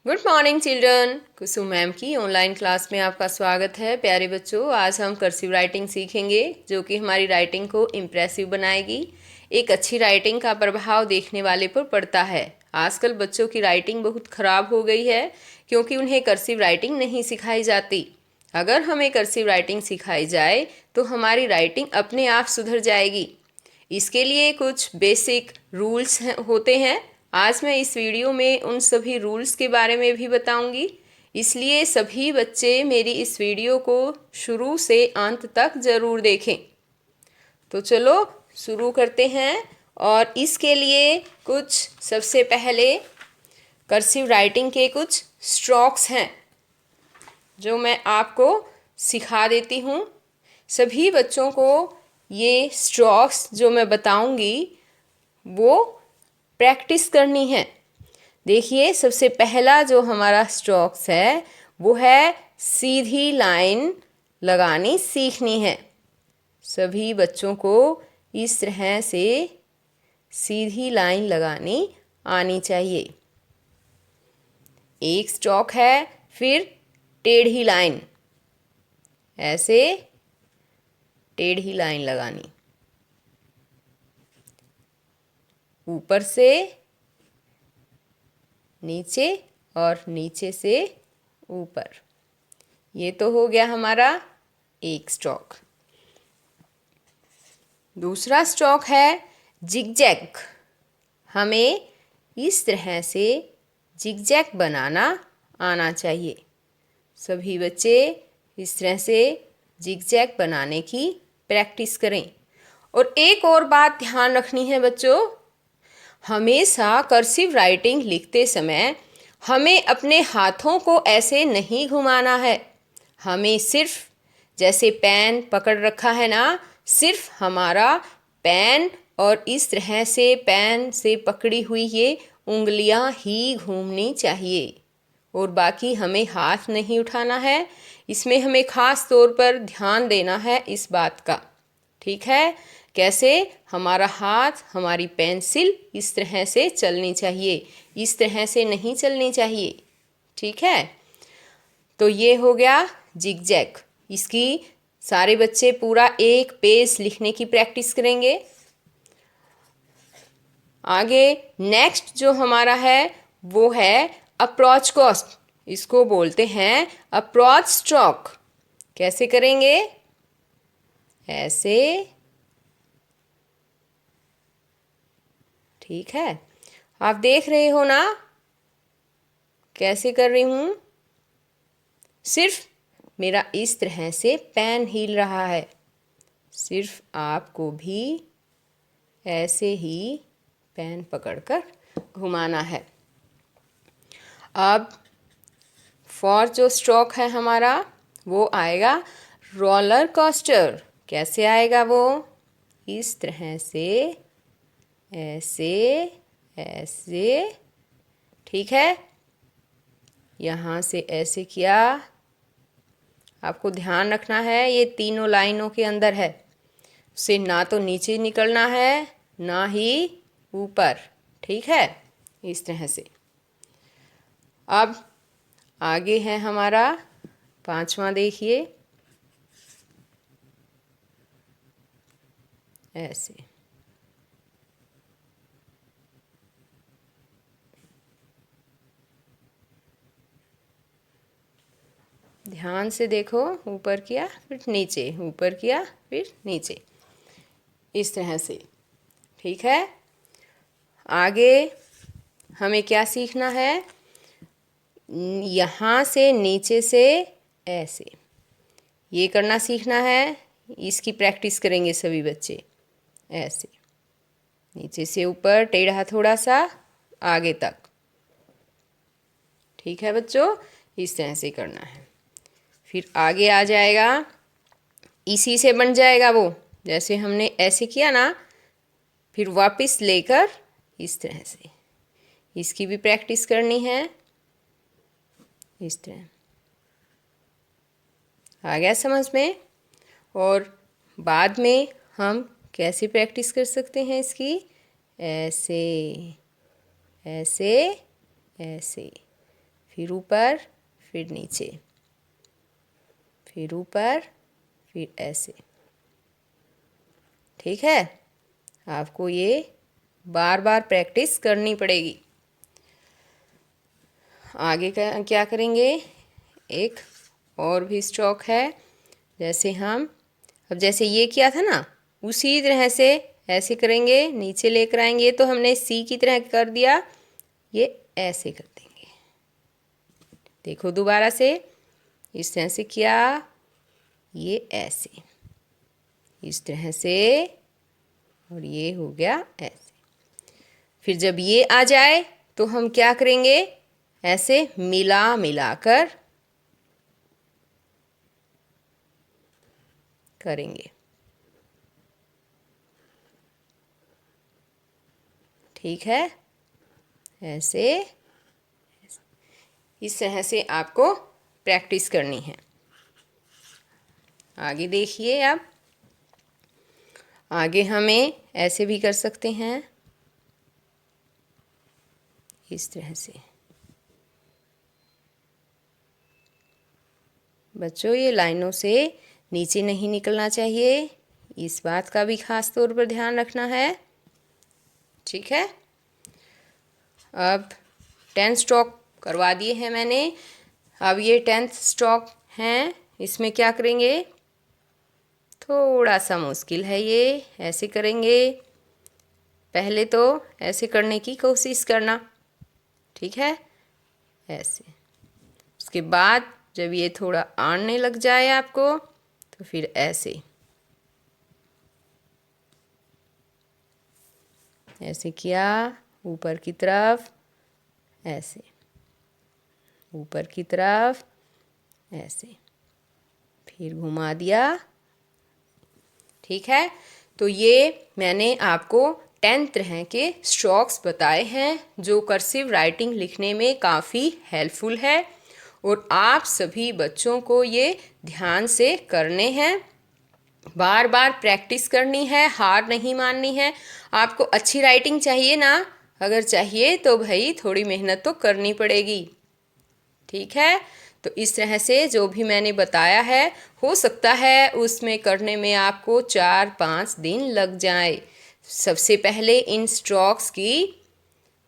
Good morning children. Kusum ma'am की online class में आपका स्वागत है। प्यारे बच्चों, आज हम कर्सिव राइटिंग सीखेंगे जो कि हमारी राइटिंग को इम्प्रेसिव बनाएगी। एक अच्छी राइटिंग का प्रभाव देखने वाले पर पड़ता है। आजकल बच्चों की राइटिंग बहुत ख़राब हो गई है क्योंकि उन्हें कर्सिव राइटिंग नहीं सिखाई जाती। अगर हमें कर्सिव राइटिंग सिखाई जाए तो हमारी राइटिंग अपने आप सुधर जाएगी। इसके लिए कुछ बेसिक रूल्स होते हैं। आज मैं इस वीडियो में उन सभी रूल्स के बारे में भी बताऊंगी, इसलिए सभी बच्चे मेरी इस वीडियो को शुरू से अंत तक ज़रूर देखें। तो चलो शुरू करते हैं। और इसके लिए कुछ सबसे पहले कर्सिव राइटिंग के कुछ स्ट्रोक्स हैं जो मैं आपको सिखा देती हूँ। सभी बच्चों को ये स्ट्रोक्स जो मैं बताऊंगी वो प्रैक्टिस करनी है। देखिए, सबसे पहला जो हमारा स्ट्रोक्स है वो है सीधी लाइन लगानी सीखनी है। सभी बच्चों को इस तरह से सीधी लाइन लगानी आनी चाहिए। एक स्ट्रोक है, फिर टेढ़ी लाइन, ऐसे टेढ़ी लाइन लगानी, ऊपर से नीचे और नीचे से ऊपर। ये तो हो गया हमारा एक स्ट्रोक। दूसरा स्ट्रोक है जिगजैग। हमें इस तरह से जिगजैग बनाना आना चाहिए। सभी बच्चे इस तरह से जिगजैग बनाने की प्रैक्टिस करें। और एक और बात ध्यान रखनी है बच्चों, हमेशा कर्सिव राइटिंग लिखते समय हमें अपने हाथों को ऐसे नहीं घुमाना है। हमें सिर्फ, जैसे पेन पकड़ रखा है ना, सिर्फ हमारा पेन और इस तरह से पेन से पकड़ी हुई ये उंगलियां ही घूमनी चाहिए और बाकी हमें हाथ नहीं उठाना है। इसमें हमें ख़ास तौर पर ध्यान देना है इस बात का। ठीक है? कैसे? हमारा हाथ, हमारी पेंसिल इस तरह से चलनी चाहिए, इस तरह से नहीं चलनी चाहिए। ठीक है? तो ये हो गया जिगजैग। इसकी सारे बच्चे पूरा एक पेज लिखने की प्रैक्टिस करेंगे। आगे नेक्स्ट जो हमारा है वो है अप्रोच कोस्ट। इसको बोलते हैं अप्रोच स्ट्रोक। कैसे करेंगे? ऐसे। ठीक है? आप देख रहे हो ना कैसे कर रही हूँ? सिर्फ मेरा इस तरह से पेन हिल रहा है। सिर्फ आपको भी ऐसे ही पेन पकड़कर घुमाना है। अब फॉर जो स्ट्रोक है हमारा वो आएगा रोलर कोस्टर। कैसे आएगा वो? इस तरह से, ऐसे, ऐसे। ठीक है? यहाँ से ऐसे किया। आपको ध्यान रखना है ये तीनों लाइनों के अंदर है, उसे ना तो नीचे निकलना है ना ही ऊपर। ठीक है? इस तरह से। अब आगे है हमारा पांचवा, देखिए ऐसे। ध्यान से देखो, ऊपर किया फिर नीचे, ऊपर किया फिर नीचे, इस तरह से। ठीक है? आगे हमें क्या सीखना है? यहाँ से नीचे से ऐसे, ये करना सीखना है। इसकी प्रैक्टिस करेंगे सभी बच्चे। ऐसे नीचे से ऊपर, टेढ़ा थोड़ा सा आगे तक। ठीक है बच्चों? इस तरह से करना है। फिर आगे आ जाएगा, इसी से बन जाएगा वो, जैसे हमने ऐसे किया ना, फिर वापस लेकर इस तरह से। इसकी भी प्रैक्टिस करनी है। इस तरह आ गया समझ में? और बाद में हम कैसे प्रैक्टिस कर सकते हैं इसकी? ऐसे, ऐसे, ऐसे। फिर ऊपर, फिर नीचे, फिर ऊपर, फिर ऐसे। ठीक है, आपको ये बार बार प्रैक्टिस करनी पड़ेगी। आगे का क्या करेंगे, एक और भी स्ट्रोक है। जैसे हम अब जैसे ये किया था ना, उसी तरह से ऐसे करेंगे, नीचे लेकर आएंगे। तो हमने सी की तरह कर दिया, ये ऐसे कर देंगे। देखो दोबारा से, इस तरह से किया, ये ऐसे, इस तरह से, और ये हो गया ऐसे। फिर जब ये आ जाए तो हम क्या करेंगे, ऐसे मिला मिलाकर करेंगे। ठीक है, ऐसे इस तरह से आपको प्रैक्टिस करनी है। आगे देखिए, अब आगे हमें ऐसे भी कर सकते हैं, इस तरह से। बच्चों, ये लाइनों से नीचे नहीं निकलना चाहिए, इस बात का भी खास तौर पर ध्यान रखना है। ठीक है, अब 10 स्ट्रोक करवा दिए हैं मैंने। अब ये 10th स्ट्रोक हैं, इसमें क्या करेंगे, थोड़ा सा मुश्किल है ये। ऐसे करेंगे, पहले तो ऐसे करने की कोशिश करना। ठीक है, ऐसे। उसके बाद जब ये थोड़ा आने लग जाए आपको, तो फिर ऐसे ऐसे किया, ऊपर की तरफ, ऐसे ऊपर की तरफ, ऐसे, फिर घुमा दिया। ठीक है, तो ये मैंने आपको 10 तरह के स्ट्रोक्स बताए हैं जो कर्सिव राइटिंग लिखने में काफ़ी हेल्पफुल है, और आप सभी बच्चों को ये ध्यान से करने हैं, बार बार प्रैक्टिस करनी है, हार नहीं माननी है। आपको अच्छी राइटिंग चाहिए ना, अगर चाहिए तो भाई थोड़ी मेहनत तो करनी पड़ेगी। ठीक है, तो इस तरह से जो भी मैंने बताया है, हो सकता है उसमें करने में आपको 4-5 दिन लग जाए। सबसे पहले इन स्ट्रोक्स की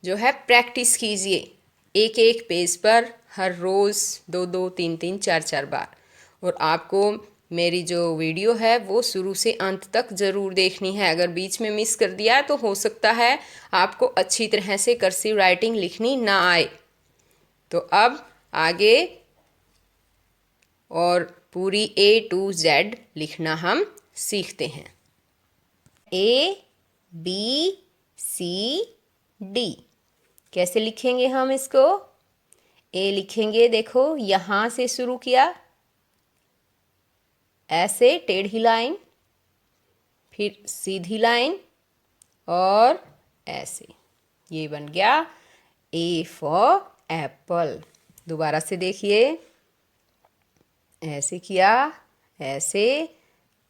जो है प्रैक्टिस कीजिए, एक एक पेज पर हर रोज़ 2-2, 3-3, 4-4 बार। और आपको मेरी जो वीडियो है वो शुरू से अंत तक ज़रूर देखनी है। अगर बीच में मिस कर दिया तो हो सकता है आपको अच्छी तरह से कर्सिव राइटिंग लिखनी ना आए। तो अब आगे और पूरी A to Z लिखना हम सीखते हैं। ABCD कैसे लिखेंगे हम इसको? ए लिखेंगे, देखो यहाँ से शुरू किया, ऐसे टेढ़ी लाइन, फिर सीधी लाइन, और ऐसे, ये बन गया A for एप्पल। दोबारा से देखिए, ऐसे किया, ऐसे,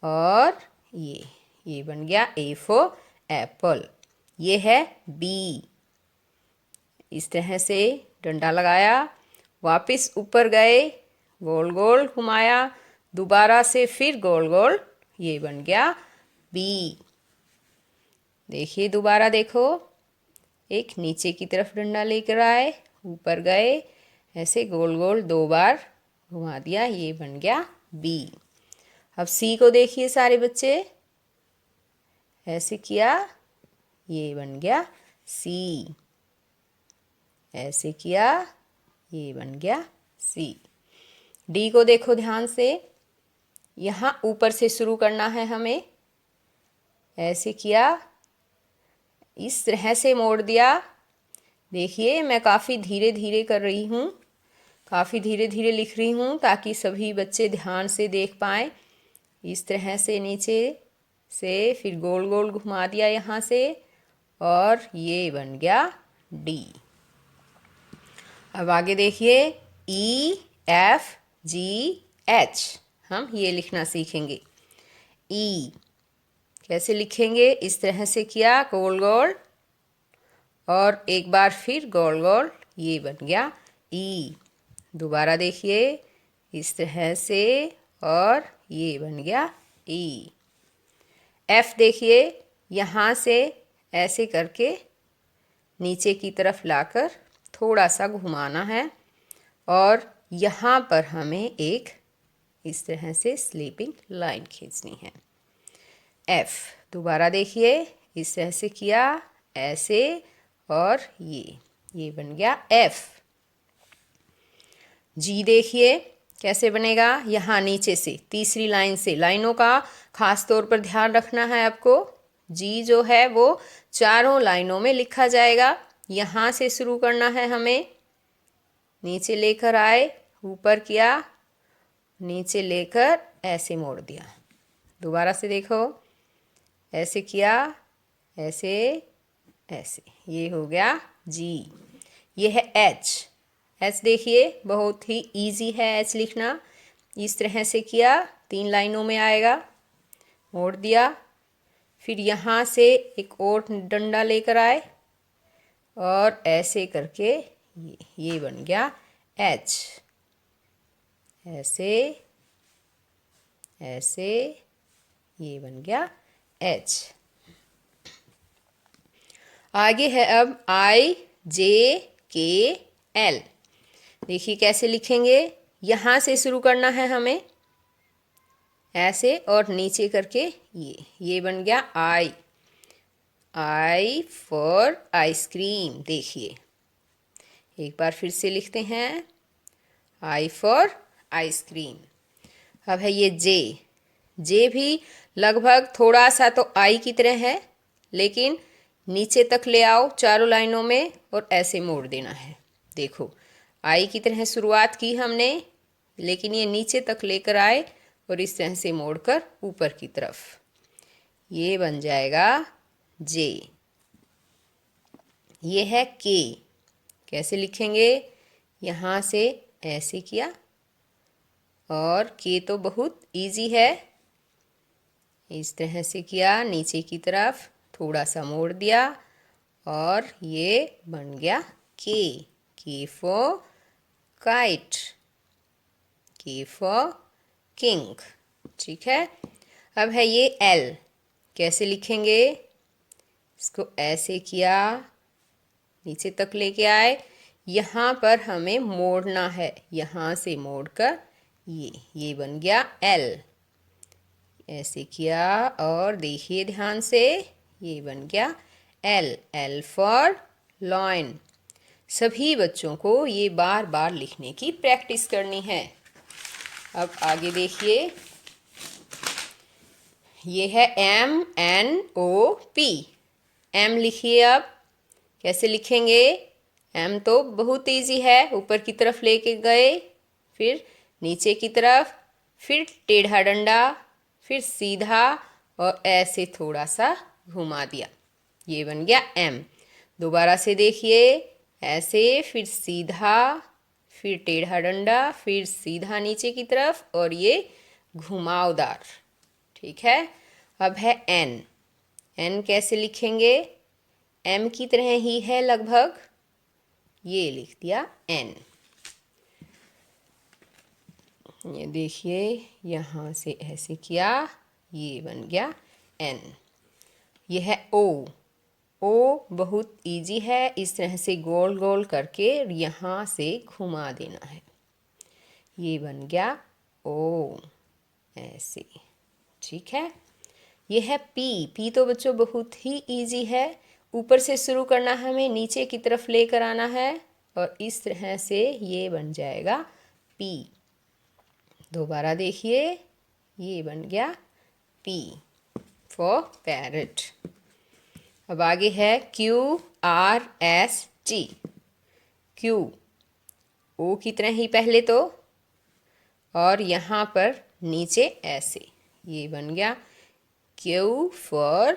और ये बन गया A for एप्पल। ये है B। इस तरह से डंडा लगाया, वापस ऊपर गए, गोल गोल घुमाया, दोबारा से फिर गोल गोल, ये बन गया B। देखिए दोबारा देखो, एक नीचे की तरफ डंडा लेकर आए, ऊपर गए, ऐसे गोल गोल 2 बार घुमा दिया, ये बन गया B। अब C को देखिए सारे बच्चे, ऐसे किया, ये बन गया C। ऐसे किया, ये बन गया C। D को देखो ध्यान से, यहाँ ऊपर से शुरू करना है हमें, ऐसे किया, इस तरह से मोड़ दिया। देखिए मैं काफ़ी धीरे धीरे कर रही हूँ, काफ़ी धीरे धीरे लिख रही हूँ ताकि सभी बच्चे ध्यान से देख पाएँ। इस तरह से नीचे से फिर गोल गोल घुमा दिया यहाँ से, और ये बन गया D। अब आगे देखिए, EFGH हम ये लिखना सीखेंगे। E कैसे लिखेंगे? इस तरह से किया, गोल गोल, और एक बार फिर गोल गोल, ये बन गया E। दोबारा देखिए इस तरह से, और ये बन गया ई। एफ देखिए, यहाँ से ऐसे करके नीचे की तरफ लाकर थोड़ा सा घुमाना है, और यहाँ पर हमें एक इस तरह से स्लीपिंग लाइन खींचनी है। एफ दोबारा देखिए, इस तरह से किया, ऐसे, और ये बन गया एफ। जी देखिए कैसे बनेगा, यहाँ नीचे से तीसरी लाइन से, लाइनों का खास तौर पर ध्यान रखना है आपको। जी जो है वो चारों लाइनों में लिखा जाएगा। यहाँ से शुरू करना है हमें, नीचे लेकर आए, ऊपर किया, नीचे लेकर ऐसे मोड़ दिया। दोबारा से देखो, ऐसे किया, ऐसे, ऐसे, ये हो गया जी। ये है एच। एच देखिए बहुत ही इजी है एच लिखना। इस तरह से किया, 3 लाइनों में आएगा, मोड़ दिया, फिर यहाँ से एक और डंडा लेकर आए, और ऐसे करके ये बन गया एच। ऐसे, ऐसे, ये बन गया एच। आगे है अब आई जे के एल। देखिए कैसे लिखेंगे, यहाँ से शुरू करना है हमें, ऐसे, और नीचे करके ये बन गया आई। I for ice cream. देखिए एक बार फिर से लिखते हैं, आई फॉर आइसक्रीम। अब है ये जे। जे भी लगभग थोड़ा सा तो आई की तरह है, लेकिन नीचे तक ले आओ चारों लाइनों में, और ऐसे मोड़ देना है। देखो आई की तरह शुरुआत की हमने, लेकिन ये नीचे तक लेकर आए और इस तरह से मोड़कर ऊपर की तरफ, ये बन जाएगा जे। ये है के। कैसे लिखेंगे, यहाँ से ऐसे किया, और के तो बहुत इजी है, इस तरह से किया, नीचे की तरफ थोड़ा सा मोड़ दिया, और ये बन गया के फॉर काइट, के फॉर किंग। ठीक है। अब है ये एल। कैसे लिखेंगे, इसको ऐसे किया, नीचे तक लेके आए, यहाँ पर हमें मोड़ना है, यहाँ से मोड़कर ये बन गया एल। ऐसे किया, और देखिए ध्यान से, ये बन गया एल। L for lion. सभी बच्चों को ये बार बार लिखने की प्रैक्टिस करनी है। अब आगे देखिए, ये है M N O P. M लिखिए। अब कैसे लिखेंगे, एम तो बहुत इजी है, ऊपर की तरफ लेके गए, फिर नीचे की तरफ, फिर टेढ़ा डंडा, फिर सीधा, और ऐसे थोड़ा सा घुमा दिया, ये बन गया एम। दोबारा से देखिए, ऐसे, फिर सीधा, फिर टेढ़ा डंडा, फिर सीधा नीचे की तरफ, और ये घुमावदार। ठीक है। अब है एन। एन कैसे लिखेंगे, एम की तरह ही है लगभग, ये लिख दिया एन। ये देखिए, यहाँ से ऐसे किया, ये बन गया एन। ये है ओ। ओ बहुत इजी है, इस तरह से गोल गोल करके यहाँ से घुमा देना है, ये बन गया ओ, ऐसे। ठीक है। ये है पी। पी तो बच्चों बहुत ही इजी है, ऊपर से शुरू करना है हमें, नीचे की तरफ लेकर आना है, और इस तरह से ये बन जाएगा पी। दोबारा देखिए, ये बन गया पी फॉर पैरट। अब आगे है Q R S T. Q O की तरह ही पहले तो, और यहाँ पर नीचे ऐसे, ये बन गया क्यू फॉर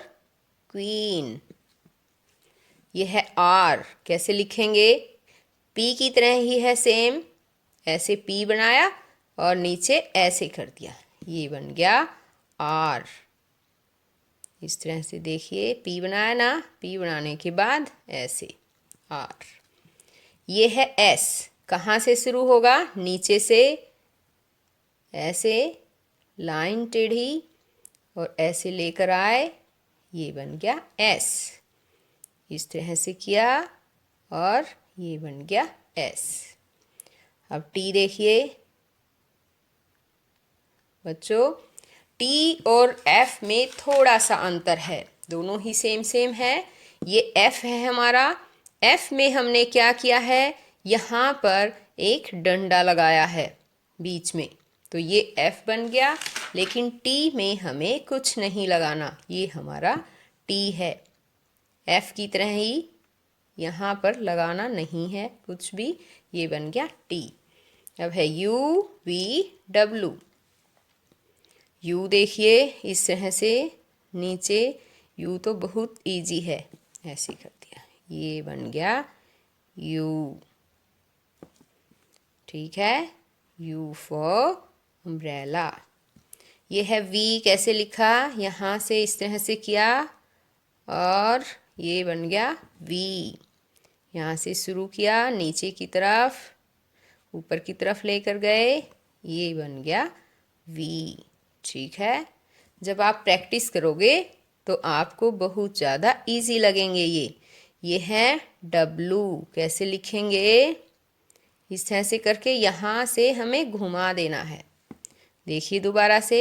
क्वीन। ये है आर। कैसे लिखेंगे, पी की तरह ही है सेम, ऐसे पी बनाया और नीचे ऐसे कर दिया, ये बन गया आर। इस तरह से देखिए, पी बनाया ना, पी बनाने के बाद ऐसे आर। ये है एस। कहाँ से शुरू होगा? नीचे से, ऐसे लाइन टेढ़ी और ऐसे लेकर आए, ये बन गया एस। इस तरह से किया और ये बन गया एस। अब टी देखिए बच्चों, टी और एफ में थोड़ा सा अंतर है, दोनों ही सेम सेम है। ये एफ है हमारा, एफ में हमने क्या किया है, यहाँ पर एक डंडा लगाया है बीच में, तो ये एफ बन गया। लेकिन टी में हमें कुछ नहीं लगाना, ये हमारा टी है। एफ की तरह ही यहाँ पर लगाना नहीं है कुछ भी, ये बन गया टी। अब है यू वी डब्लू। यू देखिए इस तरह से नीचे, यू तो बहुत इजी है, ऐसे कर दिया, ये बन गया यू। ठीक है, यू फॉर अम्ब्रेला। ये है वी, कैसे लिखा, यहाँ से इस तरह से किया और ये बन गया वी। यहाँ से शुरू किया, नीचे की तरफ, ऊपर की तरफ लेकर गए, ये बन गया वी। ठीक है, जब आप प्रैक्टिस करोगे तो आपको बहुत ज़्यादा इजी लगेंगे ये है डब्लू। कैसे लिखेंगे, इस तरह से करके यहाँ से हमें घुमा देना है। देखिए दोबारा से,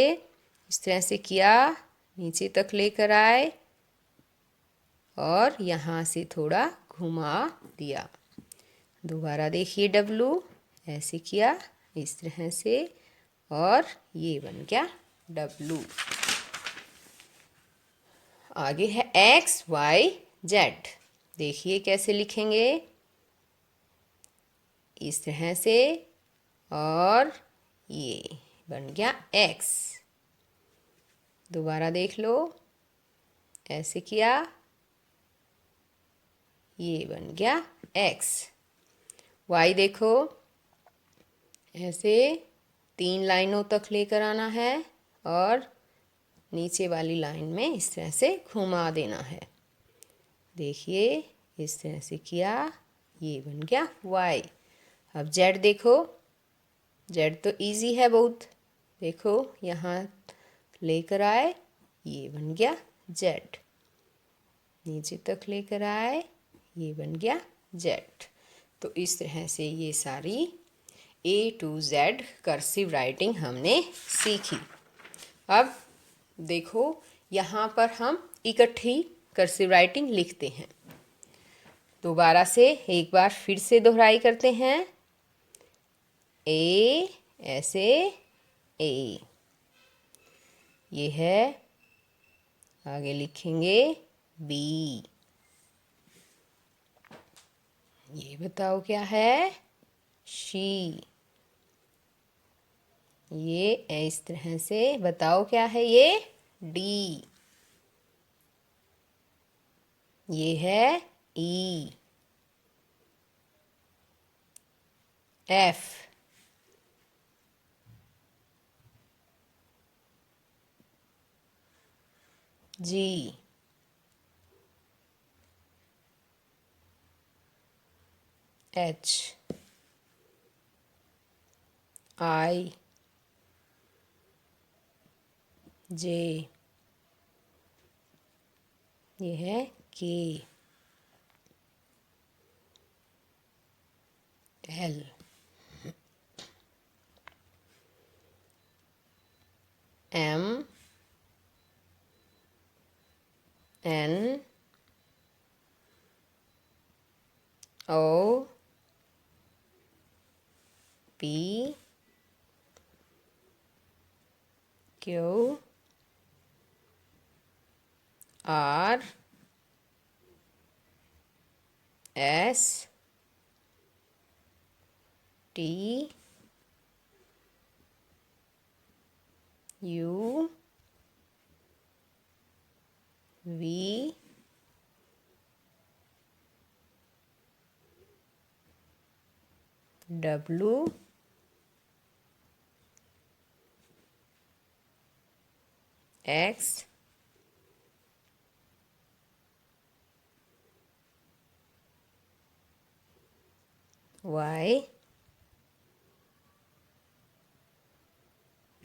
इस तरह से किया, नीचे तक लेकर आए और यहाँ से थोड़ा घुमा दिया। दोबारा देखिए डब्लू, ऐसे किया इस तरह से और ये बन गया डब्लू। आगे है एक्स वाई जेड। देखिए कैसे लिखेंगे, इस तरह से और ये बन गया एक्स। दोबारा देख लो, ऐसे किया, ये बन गया एक्स। वाई देखो, ऐसे 3 लाइनों तक लेकर आना है और नीचे वाली लाइन में इस तरह से घुमा देना है। देखिए इस तरह से किया, ये बन गया वाई। अब जेड देखो, जेड तो इजी है बहुत। देखो यहाँ लेकर आए, ये बन गया जेड। नीचे तक लेकर आए, ये बन गया जेड। तो इस तरह से ये सारी A to Z cursive writing हमने सीखी। अब देखो यहाँ पर हम इकट्ठी कर्सिव राइटिंग लिखते हैं। दोबारा से एक बार फिर से दोहराई करते हैं। ए, ऐसे ए, ये है, आगे लिखेंगे बी। ये बताओ क्या है, शी। ये इस तरह से बताओ क्या है, ये डी। ये है ई, एफ, जी, एच, आई, जे, ये है K, L, M, N, O, P, Q, R, S, T, U, V, W, X, Y,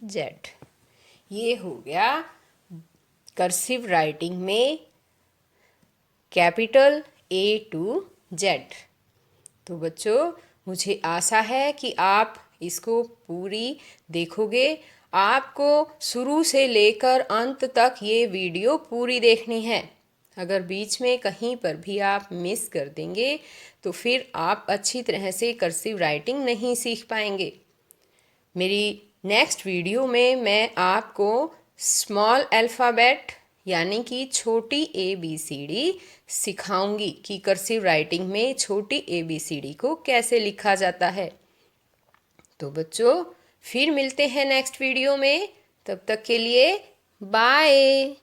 Z. ये हो गया कर्सिव राइटिंग में कैपिटल A to Z। तो बच्चों, मुझे आशा है कि आप इसको पूरी देखोगे। आपको शुरू से लेकर अंत तक ये वीडियो पूरी देखनी है। अगर बीच में कहीं पर भी आप मिस कर देंगे तो फिर आप अच्छी तरह से कर्सिव राइटिंग नहीं सीख पाएंगे। मेरी नेक्स्ट वीडियो में मैं आपको स्मॉल अल्फ़ाबेट यानी कि छोटी ABCD सिखाऊंगी कि कर्सिव राइटिंग में छोटी ABCD को कैसे लिखा जाता है। तो बच्चों, फिर मिलते हैं नेक्स्ट वीडियो में। तब तक के लिए बाय।